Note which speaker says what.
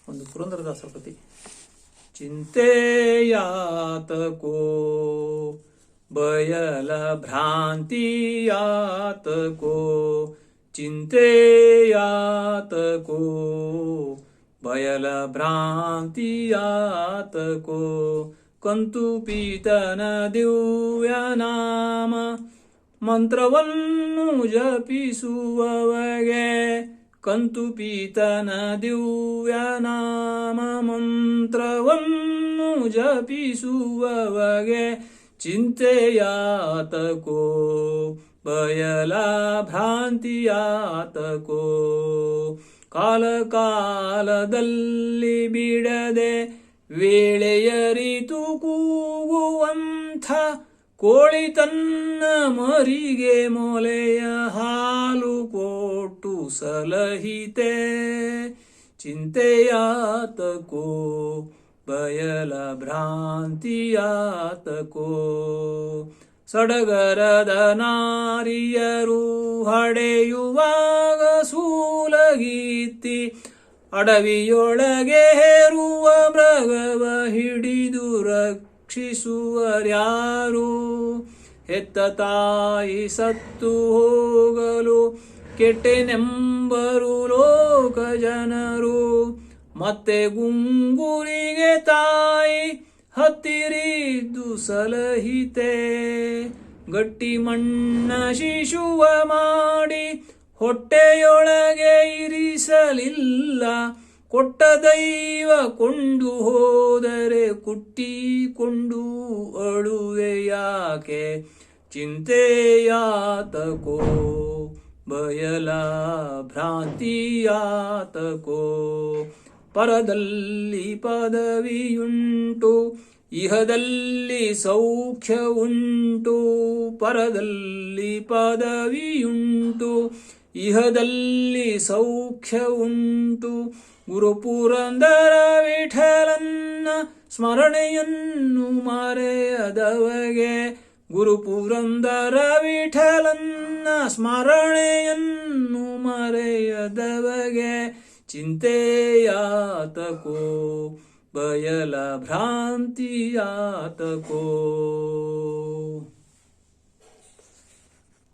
Speaker 1: ಒಂದು ಪುರಂದರದಾಸರ ಕೃತಿ. ಚಿಂತೆಯಾತಕೋ ಬಯಲ ಭ್ರಾಂತಿಯಾತಕೋ, ಚಿಂತೆಯಾತಕೋ ಬಯಲ ಭ್ರಾಂತಿಯಾತಕೋ, ಕಂತು ಪೀತನ ದಿವ್ಯ ನಾಮ ಮಂತ್ರವನ್ನು ಜಪಿಸುವವಗೆ, ಕಂತು ಪೀತನ ದಿವ್ಯ ನಾಮ ಮಂತ್ರವನ್ನು ಜಪಿಸುವವಗೆ, ಚಿಂತೆಯಾತಕೋ ಬಯಲ ಭ್ರಾಂತಿಯಾತಕೋ. ಕಾಲ ಕಾಲದಲ್ಲಿ ಬಿಡದೆ ವೇಳೆಯರಿತು ಕೂಗುವಂಥ ಕೋಳಿ ತನ್ನ ಮರಿಗೆ ಮೊಲೆಯ ಹಾಲು ಕೊಟ್ಟು ಸಲಹಿತೆ, ಚಿಂತೆಯಾತಕೋ ಬಯಲ ಭ್ರಾಂತಿಯಾತಕೋ. ಸಡಗರದ ನಾರಿಯರು ಹಡೆಯುವಾಗ ಸೂಲಗೀತಿ, ಅಡವಿಯೊಳಗೆ ಹೇರುವ ಮೃಗವ ಹಿಡಿದು ರಕ್ಷಿಸುವರ್ಯಾರು, ಹೆತ್ತ ತಾಯಿ ಸತ್ತು ಹೋಗಲು ಕೆಟ್ಟೆನೆಂಬರು ಲೋಕ ಜನರು, ಮತ್ತೆ ಗುಂಗುರಿಗೆ ತಾಯಿ ಹತ್ತಿರಿದ್ದು ಸಲಹಿತೆ, ಗಟ್ಟಿ ಮಣ್ಣ ಶಿಶುವ ಮಾಡಿ ಹೊಟ್ಟೆಯೊಳಗೆ ಇರಿಸಲಿಲ್ಲ, ಕೊಟ್ಟ ದೈವ ಕೊಂಡು ಹೋದರೆ ಕುಟ್ಟಿಕೊಂಡು ಅಳುವೆ ಯಾಕೆ, ಚಿಂತೆಯಾತಕೋ ಬಯಲ ಭ್ರಾಂತಿಯಾತಕೋ. ಪರದಲ್ಲಿ ಪದವಿಯುಂಟು ಇಹದಲ್ಲಿ ಸೌಖ್ಯ ಉಂಟು, ಪರದಲ್ಲಿ ಪದವಿಯುಂಟು ಇಹದಲ್ಲಿ ಸೌಖ್ಯ ಉಂಟು, ಗುರು ಪುರಂದರ ವಿಠಲನ್ನ ಸ್ಮರಣೆಯನ್ನು ಮರೆಯದವಗೆ, ಗುರು ಪುರಂದರ ವಿಠಲನ್ನ ಸ್ಮರಣೆಯನ್ನು ಮರೆಯದವಗೆ, ಚಿಂತೆಯಾತಕೋ ಬಯಲ ಭ್ರಾಂತಿಯಾತಕೋ.